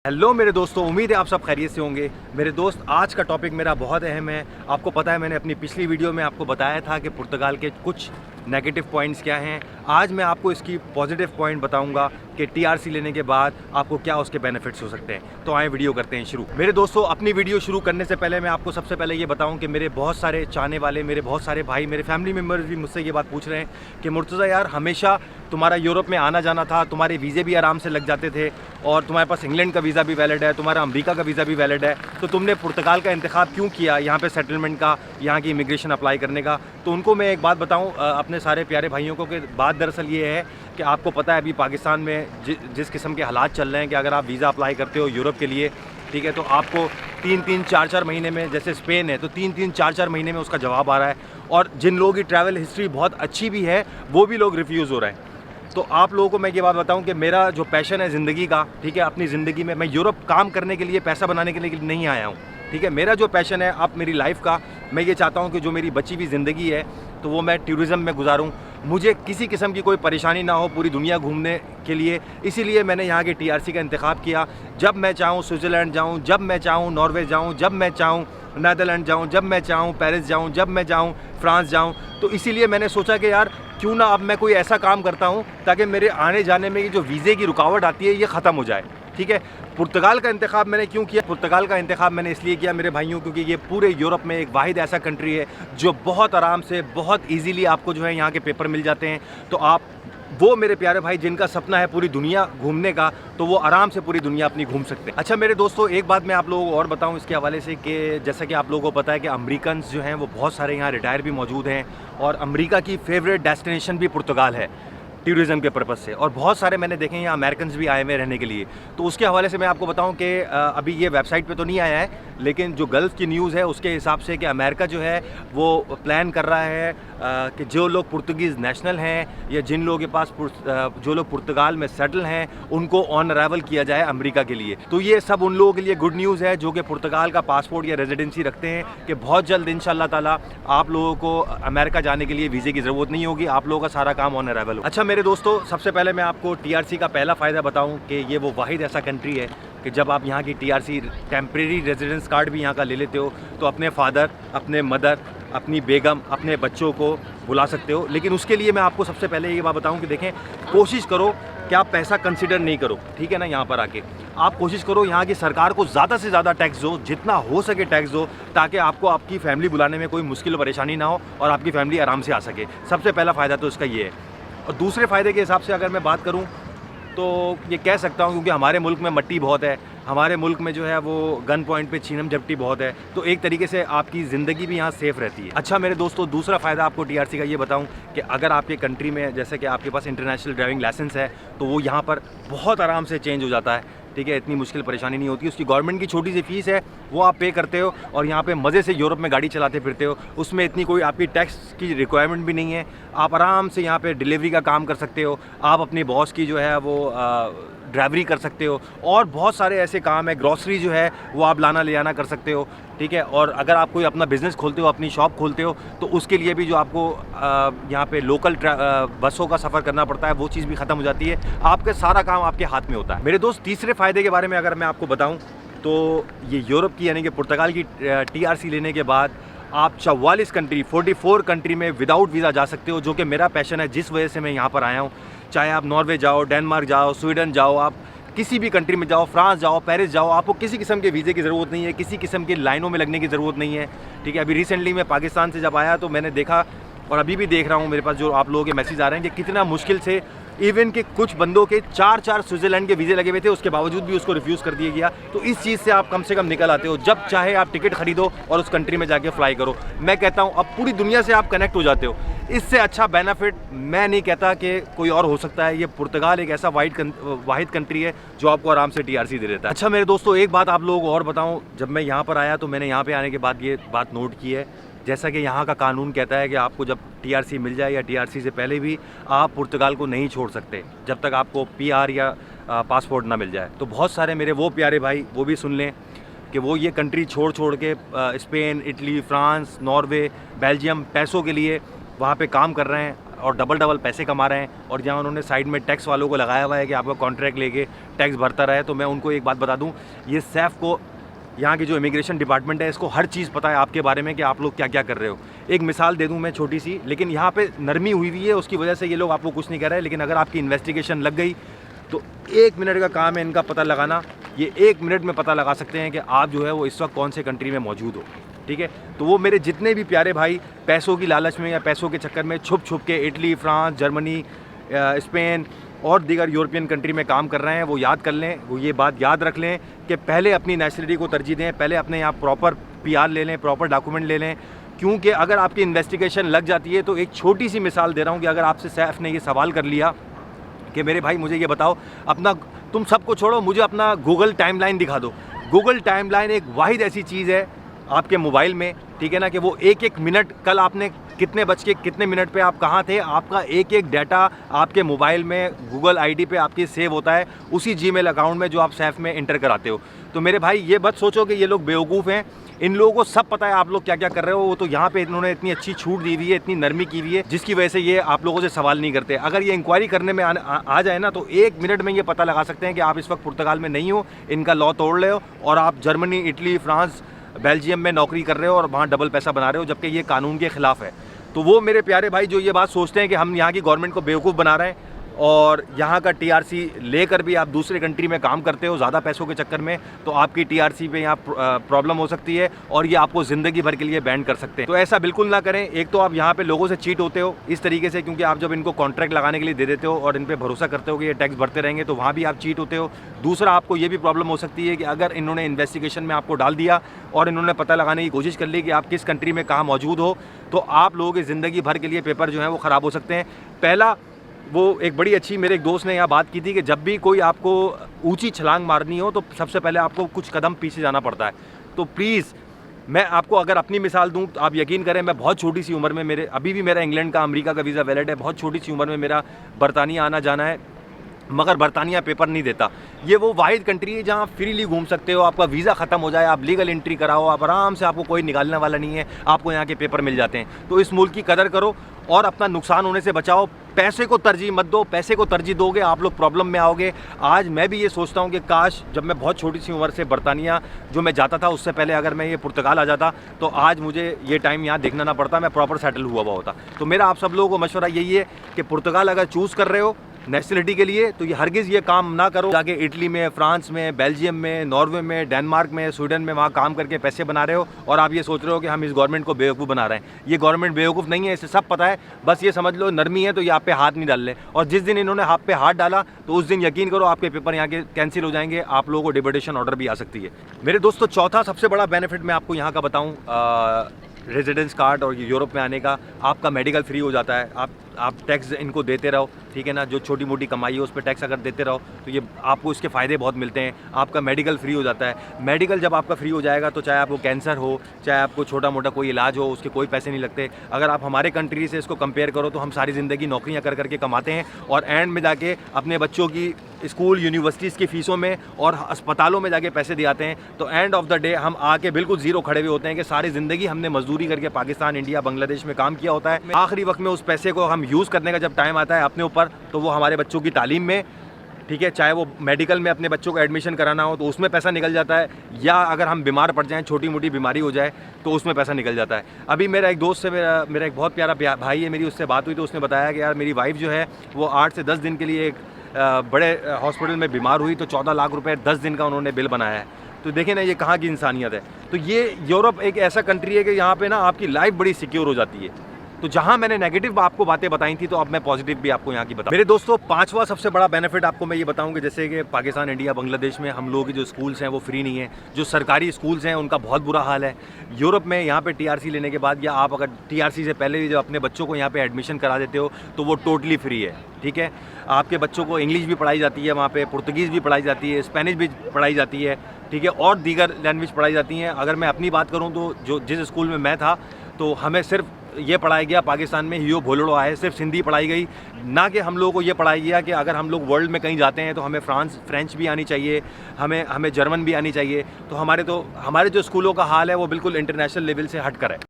Hello मेरे दोस्तों, उम्मीद है आप सब खैरियत से होंगे। मेरे दोस्त, आज का टॉपिक मेरा बहुत अहम है। आपको पता है, मैंने अपनी पिछली वीडियो में आपको बताया था कि पुर्तगाल के कुछ नेगेटिव पॉइंट्स क्या हैं। आज मैं आपको इसकी पॉजिटिव पॉइंट बताऊंगा कि टीआरसी लेने के बाद आपको क्या उसके बेनिफिट्स हो सकते हैं। तो आए वीडियो करते हैं शुरू। मेरे दोस्तों, अपनी वीडियो शुरू करने से पहले मैं आपको सबसे पहले ये बताऊं कि मेरे बहुत सारे चाहने वाले, मेरे बहुत सारे भाई, मेरे फैमिली मेम्बर्स भी मुझसे ये बात पूछ रहे हैं कि मुर्तज़ा यार, हमेशा तुम्हारा यूरोप में आना जाना था, तुम्हारे वीज़े भी आराम से लग जाते थे और तुम्हारे पास इंग्लैंड का वीज़ा भी वैलिड है, तुम्हारा अमेरिका का वीज़ा भी वैलिड है, तो तुमने पुर्तगाल का इंतखाब क्यों किया यहाँ पे सेटलमेंट का, यहाँ की इमिग्रेशन अप्लाई करने का। तो उनको मैं एक बात बताऊँ अपने सारे प्यारे भाइयों को कि बात दरअसल ये है कि आपको पता है अभी पाकिस्तान में जिस किस्म के हालात चल रहे हैं कि अगर आप वीज़ा अप्लाई करते हो यूरोप के लिए, ठीक है, तो आपको 3-3, 4-4 महीने में, जैसे स्पेन है तो 3-3, 4-4 महीने में उसका जवाब आ रहा है। और जिन लोगों की ट्रैवल हिस्ट्री बहुत अच्छी भी है वो भी लोग रिफ्यूज़ हो रहे हैं। तो आप लोगों को मैं ये बात बताऊं कि मेरा जो पैशन है ज़िंदगी का, ठीक है, अपनी ज़िंदगी में मैं यूरोप काम करने के लिए, पैसा बनाने के लिए नहीं आया हूं, ठीक है। मेरा जो पैशन है आप मेरी लाइफ का, मैं ये चाहता हूं कि जो मेरी बची हुई ज़िंदगी है तो वो मैं टूरिज़म में गुजारूं, मुझे किसी किस्म की कोई परेशानी ना हो पूरी दुनिया घूमने के लिए। इसीलिए मैंने यहाँ के टीआरसी का इंतखाब किया। जब मैं चाहूँ स्विट्ज़रलैंड जाऊँ, जब मैं चाहूँ नॉर्वे जाऊँ, जब मैं चाहूँ नीदरलैंड जाऊँ, जब मैं चाहूँ पेरिस जाऊँ, जब मैं चाहूँ फ्रांस जाऊँ। तो इसीलिए मैंने सोचा कि यार क्यों ना अब मैं कोई ऐसा काम करता हूँ ताकि मेरे आने जाने में ये जो वीज़े की रुकावट आती है ये ख़त्म हो जाए, ठीक है। पुर्तगाल का इंतखाब मैंने क्यों किया? पुर्तगाल का इंतखाब मैंने इसलिए किया मेरे भाइयों, क्योंकि ये पूरे यूरोप में एक वाहिद ऐसा कंट्री है जो बहुत आराम से, बहुत ईजीली आपको जो है यहाँ के पेपर मिल जाते हैं। तो आप वो मेरे प्यारे भाई जिनका सपना है पूरी दुनिया घूमने का, तो वो आराम से पूरी दुनिया अपनी घूम सकते हैं। अच्छा मेरे दोस्तों, एक बात मैं आप लोगों को और बताऊं इसके हवाले से कि जैसा कि आप लोगों को पता है कि अमेरिकन जो हैं वो बहुत सारे यहाँ रिटायर भी मौजूद हैं और अमेरिका की फेवरेट डेस्टिनेशन भी पुर्तगाल है टूरिज़म के पर्पज़ से। और बहुत सारे मैंने देखे हैं यहाँ अमेरिकन भी आए हुए रहने के लिए। तो उसके हवाले से मैं आपको बताऊं कि अभी ये वेबसाइट पे तो नहीं आया है, लेकिन जो गल्फ़ की न्यूज़ है उसके हिसाब से कि अमेरिका जो है वो प्लान कर रहा है कि जो लोग पुर्तगीज़ नेशनल हैं या जिन लोगों के पास जो लोग पुर्तगाल में सेटल हैं उनको ऑन अराइवल किया जाए अमेरिका के लिए। तो ये सब उन लोगों के लिए गुड न्यूज़ है जो कि पुर्तगाल का पासपोर्ट या रेजिडेंसी रखते हैं कि बहुत जल्द इंशाअल्लाह ताला आप लोगों को अमेरिका जाने के लिए वीज़े की ज़रूरत नहीं होगी, आप लोगों का सारा काम ऑन अराइवल हो। अच्छा मेरे दोस्तों, सबसे पहले मैं आपको टीआरसी का पहला फ़ायदा बताऊं कि ये वो वाहिद ऐसा कंट्री है कि जब आप यहाँ की टीआरसी टेम्परेरी रेजिडेंस कार्ड भी यहाँ का ले लेते हो तो अपने फादर, अपने मदर, अपनी बेगम, अपने बच्चों को बुला सकते हो। लेकिन उसके लिए मैं आपको सबसे पहले ये बात बताऊं कि देखें, कोशिश करो कि आप पैसा कंसिडर नहीं करो, ठीक है ना। यहाँ पर आके आप कोशिश करो यहाँ की सरकार को ज़्यादा से ज़्यादा टैक्स दो, जितना हो सके टैक्स दो, ताकि आपको आपकी फैमिली बुलाने में कोई मुश्किल परेशानी ना हो और आपकी फैमिली आराम से आ सके। सबसे पहला फ़ायदा तो इसका ये है। और दूसरे फ़ायदे के हिसाब से अगर मैं बात करूं तो ये कह सकता हूं क्योंकि हमारे मुल्क में मट्टी बहुत है, हमारे मुल्क में जो है वो गन पॉइंट पे छीनम झपटी बहुत है, तो एक तरीके से आपकी ज़िंदगी भी यहाँ सेफ़ रहती है। अच्छा मेरे दोस्तों, दूसरा फ़ायदा आपको टीआरसी का ये बताऊं कि अगर आपके कंट्री में जैसे कि आपके पास इंटरनेशनल ड्राइविंग लाइसेंस है तो वो यहाँ पर बहुत आराम से चेंज हो जाता है, ठीक है। इतनी मुश्किल परेशानी नहीं होती। उसकी गवर्नमेंट की छोटी सी फ़ीस है वो आप पे करते हो और यहाँ पे मज़े से यूरोप में गाड़ी चलाते फिरते हो। उसमें इतनी कोई आपकी टैक्स की रिक्वायरमेंट भी नहीं है। आप आराम से यहाँ पे डिलीवरी का काम कर सकते हो, आप अपनी बॉस की जो है वो ड्राइवरी कर सकते हो और बहुत सारे ऐसे काम है, ग्रॉसरी जो है वो आप लाना ले जाना कर सकते हो, ठीक है। और अगर आप कोई अपना बिज़नेस खोलते हो, अपनी शॉप खोलते हो, तो उसके लिए भी जो आपको यहाँ पे लोकल बसों का सफ़र करना पड़ता है वो चीज़ भी ख़त्म हो जाती है। आपके सारा काम आपके हाथ में होता है। मेरे दोस्त, तीसरे फ़ायदे के बारे में अगर मैं आपको बताऊँ तो ये यूरोप की यानी कि पुर्तगाल की टीआरसी लेने के बाद आप 44 कंट्री, 44 कंट्री में विदाउट वीज़ा जा सकते हो, जो कि मेरा पैशन है, जिस वजह से मैं यहाँ पर आया हूँ। चाहे आप नॉर्वे जाओ, डेनमार्क जाओ, स्वीडन जाओ, आप किसी भी कंट्री में जाओ, फ्रांस जाओ, पेरिस जाओ, आपको किसी किस्म के वीज़े की ज़रूरत नहीं है, किसी किस्म की लाइनों में लगने की ज़रूरत नहीं है, ठीक है। अभी रिसेंटली मैं पाकिस्तान से जब आया तो मैंने देखा और अभी भी देख रहा हूँ, मेरे पास जो आप लोगों के मैसेज आ रहे हैं कि कितना मुश्किल से इवन कि कुछ बंदों के 4-4 स्विट्ज़रलैंड के वीज़े लगे हुए थे, उसके बावजूद भी उसको रिफ्यूज़ कर दिया गया। तो इस चीज़ से आप कम से कम निकल आते हो। जब चाहे आप टिकट खरीदो और उस कंट्री में जाके फ्लाई करो। मैं कहता हूँ अब पूरी दुनिया से आप कनेक्ट हो जाते हो। इससे अच्छा बेनिफिट मैं नहीं कहता कि कोई और हो सकता है। ये पुर्तगाल एक ऐसा वाहिद कंट्री है जो आपको आराम से टीआरसी दे देता है। अच्छा मेरे दोस्तों, एक बात आप लोगों को और बताऊँ, जब मैं यहाँ पर आया तो मैंने यहाँ पर आने के बाद ये बात नोट की है, जैसा कि यहाँ का कानून कहता है कि आपको जब टीआरसी मिल जाए या टीआरसी से पहले भी आप पुर्तगाल को नहीं छोड़ सकते जब तक आपको पीआर या पासपोर्ट ना मिल जाए। तो बहुत सारे मेरे वो प्यारे भाई वो भी सुन लें कि वो ये कंट्री छोड़ के Spain, Italy, France, Norway, Belgium पैसों के लिए वहाँ पे काम कर रहे हैं, और डबल डबल पैसे कमा रहे हैं, और जहाँ उन्होंने साइड में टैक्स वालों को लगाया हुआ है कि आपका कॉन्ट्रैक्ट लेके टैक्स भरता रहे। तो मैं उनको एक बात बता दूँ, ये सैफ को, यहाँ की जो इमिग्रेशन डिपार्टमेंट है, इसको हर चीज़ पता है आपके बारे में कि आप लोग क्या क्या कर रहे हो। एक मिसाल दे दूँ मैं छोटी सी, लेकिन यहाँ पे नरमी हुई हुई है, उसकी वजह से ये लोग आप लोग कुछ नहीं कर रहे हैं। लेकिन अगर आपकी इन्वेस्टिगेशन लग गई तो 1 मिनट का काम है इनका पता लगाना। ये 1 मिनट में पता लगा सकते हैं कि आप जो है वो इस वक्त कौन से कंट्री में मौजूद हो, ठीक है। तो वो मेरे जितने भी प्यारे भाई पैसों की लालच में या पैसों के चक्कर में छुप छुप के इटली, फ्रांस, जर्मनी, स्पेन और दीगर यूरोपियन कंट्री में काम कर रहे हैं, वो याद कर लें, वो ये बात याद रख लें कि पहले अपनी नेशनलिटी को तरजीह दें, पहले अपने यहाँ प्रॉपर PR ले लें, प्रॉपर डॉक्यूमेंट ले लें। क्योंकि अगर आपकी इन्वेस्टिगेशन लग जाती है, तो एक छोटी सी मिसाल दे रहा हूँ कि अगर आपसे सैफ ने ये सवाल कर लिया कि मेरे भाई मुझे ये बताओ, अपना तुम सबको छोड़ो, मुझे अपना गूगल टाइमलाइन दिखा दो। गूगल टाइमलाइन एक वाहिद ऐसी चीज़ है आपके मोबाइल में, ठीक है ना, कि वो 1-1 मिनट, कल आपने कितने बज के कितने मिनट पे आप कहाँ थे, आपका एक एक डाटा आपके मोबाइल में गूगल ID पे आपकी सेव होता है, उसी जीमेल अकाउंट में जो आप सैफ में इंटर कराते हो। तो मेरे भाई ये मत सोचो कि ये लोग बेवकूफ़ हैं, इन लोगों को सब पता है आप लोग क्या क्या कर रहे हो। वो तो यहाँ पे इन्होंने इतनी अच्छी छूट दी हुई है, इतनी नरमी की हुई है, जिसकी वजह से ये आप लोगों से सवाल नहीं करते। अगर ये इंक्वायरी करने में आ जाए ना, तो 1 मिनट में ये पता लगा सकते हैं कि आप इस वक्त पुर्तगाल में नहीं हो, इनका लॉ तोड़ रहे हो और आप जर्मनी, इटली, फ्रांस, बेल्जियम में नौकरी कर रहे हो और वहाँ डबल पैसा बना रहे हो, जबकि ये कानून के खिलाफ है। तो वो मेरे प्यारे भाई जो ये बात सोचते हैं कि हम यहाँ की गवर्नमेंट को बेवकूफ़ बना रहे हैं और यहाँ का TRC लेकर भी आप दूसरे कंट्री में काम करते हो ज़्यादा पैसों के चक्कर में, तो आपकी TRC पे यहाँ प्रॉब्लम हो सकती है और ये आपको ज़िंदगी भर के लिए बैन कर सकते हैं। तो ऐसा बिल्कुल ना करें। एक तो आप यहाँ पे लोगों से चीट होते हो इस तरीके से, क्योंकि आप जब इनको कॉन्ट्रैक्ट लगाने के लिए दे देते हो और इन पर भरोसा करते हो कि ये टैक्स भरते रहेंगे, तो वहाँ भी आप चीट होते हो। दूसरा, आपको ये भी प्रॉब्लम हो सकती है कि अगर इन्होंने इन्वेस्टिगेशन में आपको डाल दिया और इन्होंने पता लगाने की कोशिश कर ली कि आप किस कंट्री में कहाँ मौजूद हो, तो आप लोगों की ज़िंदगी भर के लिए पेपर जो है वो ख़राब हो सकते हैं। पहला, वो एक बड़ी अच्छी मेरे एक दोस्त ने यहाँ बात की थी कि जब भी कोई आपको ऊंची छलांग मारनी हो तो सबसे पहले आपको कुछ कदम पीछे जाना पड़ता है। तो प्लीज़, मैं आपको अगर अपनी मिसाल दूं तो आप यकीन करें, मैं बहुत छोटी सी उम्र में, अभी भी मेरा इंग्लैंड का, अमेरिका का वीज़ा वैलिड है, बहुत छोटी सी उम्र में मेरा बरतानिया आना जाना है, मगर बरतानिया पेपर नहीं देता। ये वो वाहिद कंट्री है जहाँ फ्रीली घूम सकते हो, आपका वीज़ा ख़त्म हो जाए, आप लीगल एंट्री कराओ, आप आराम से, आपको कोई निकालने वाला नहीं है, आपको यहाँ के पेपर मिल जाते हैं। तो इस मुल्क की कदर करो और अपना नुकसान होने से बचाओ। पैसे को तरजीह मत दो, पैसे को तरजीह दोगे आप लोग प्रॉब्लम में आओगे। आज मैं भी ये सोचता हूँ कि काश जब मैं बहुत छोटी सी उम्र से बरतानिया जो मैं जाता था, उससे पहले अगर मैं ये पुर्तगाल आ जाता तो आज मुझे ये टाइम यहाँ देखना ना पड़ता, मैं प्रॉपर सेटल हुआ होता। तो मेरा आप सब लोगों को मशवरा यही है कि पुर्तगाल अगर चूज़ कर रहे हो नेशनलिटी के लिए, तो ये हरगिज़ ये काम ना करो जाके इटली में, फ्रांस में, बेल्जियम में, नॉर्वे में, डेनमार्क में, स्वीडन में वहाँ काम करके पैसे बना रहे हो और आप ये सोच रहे हो कि हम इस गवर्नमेंट को बेवकूफ़ बना रहे हैं। ये गवर्नमेंट बेवकूफ़ नहीं है, इसे सब पता है, बस ये समझ लो नरमी है तो ये आप पे हाथ नहीं डाल ले। और जिस दिन इन्होंने आप पे हाथ डाला तो उस दिन यकीन करो आपके पेपर यहाँ के कैंसिल हो जाएंगे, आप लोगों को डिपोटेशन ऑर्डर भी आ सकती है। मेरे दोस्तों, चौथा सबसे बड़ा बेनिफिट मैं आपको यहाँ का बताऊँ, रेजिडेंस कार्ड और यूरोप में आने का, आपका मेडिकल फ्री हो जाता है। आप टैक्स इनको देते रहो, ठीक है ना, जो छोटी मोटी कमाई है उस पर टैक्स अगर देते रहो तो ये आपको इसके फ़ायदे बहुत मिलते हैं। आपका मेडिकल फ्री हो जाता है। मेडिकल जब आपका फ्री हो जाएगा तो चाहे आपको कैंसर हो, चाहे आपको छोटा मोटा कोई इलाज हो, उसके कोई पैसे नहीं लगते। अगर आप हमारे कंट्री से इसको कंपेयर करो तो हम सारी ज़िंदगी नौकरियाँ कर करके कमाते हैं और एंड में जाके अपने बच्चों की स्कूल, यूनिवर्सिटीज़ की फ़ीसों में और अस्पतालों में जाके पैसे दिलाते हैं। तो एंड ऑफ द डे हम आके बिल्कुल ज़ीरो खड़े हुए होते हैं कि सारी ज़िंदगी हमने मजदूरी करके पाकिस्तान, इंडिया, बांग्लादेश में काम किया होता है। आखिरी वक्त में उस पैसे को हम यूज़ करने का जब टाइम आता है अपने ऊपर, तो वो हमारे बच्चों की तालीम में, ठीक है, चाहे वो मेडिकल में अपने बच्चों को एडमिशन कराना हो तो उसमें पैसा निकल जाता है, या अगर हम बीमार पड़ जाएं, छोटी मोटी बीमारी हो जाए तो उसमें पैसा निकल जाता है। अभी मेरा एक दोस्त से, मेरा एक बहुत प्यारा भाई है, मेरी उससे बात हुई तो उसने बताया कि यार मेरी वाइफ जो है वो 8 से 10 दिन के लिए एक बड़े हॉस्पिटल में बीमार हुई तो 14 लाख रुपए 10 दिन का उन्होंने बिल बनाया है। तो देखें ना, ये कहाँ की इंसानियत है। तो ये यूरोप एक ऐसा कंट्री है कि यहाँ पे ना आपकी लाइफ बड़ी सिक्योर हो जाती है। तो जहाँ मैंने नेगेटिव आपको बातें बताई थी, तो अब मैं पॉजिटिव भी आपको यहाँ की बताऊँ। मेरे दोस्तों, 5वां सबसे बड़ा बेनिफिट आपको मैं ये बताऊँगा, जैसे कि पाकिस्तान, इंडिया, बांग्लादेश में हम लोगों की जो स्कूल्स हैं वो फ्री नहीं है। जो सरकारी स्कूल्स हैं उनका बहुत बुरा हाल है। यूरोप में यहाँ पे TRC लेने के बाद, या आप अगर TRC से पहले जब अपने बच्चों को यहाँ पे एडमिशन करा देते हो तो वो टोटली फ्री है, ठीक है। आपके बच्चों को इंग्लिश भी पढ़ाई जाती है वहाँ पे, पुर्तगीज़ भी पढ़ाई जाती है, स्पेनिश भी पढ़ाई जाती है, ठीक है, और दीगर लैंग्वेज पढ़ाई जाती हैं। अगर मैं अपनी बात करूँ तो जिस स्कूल में मैं था तो हमें सिर्फ ये पढ़ाया गया, पाकिस्तान में हियो भोलड़ो आए, सिर्फ हिंदी पढ़ाई गई, ना कि हम लोगों को ये पढ़ाया गया कि अगर हम लोग वर्ल्ड में कहीं जाते हैं तो हमें फ्रेंच भी आनी चाहिए, हमें जर्मन भी आनी चाहिए। तो हमारे जो स्कूलों का हाल है वो बिल्कुल इंटरनेशनल लेवल से हट कर है।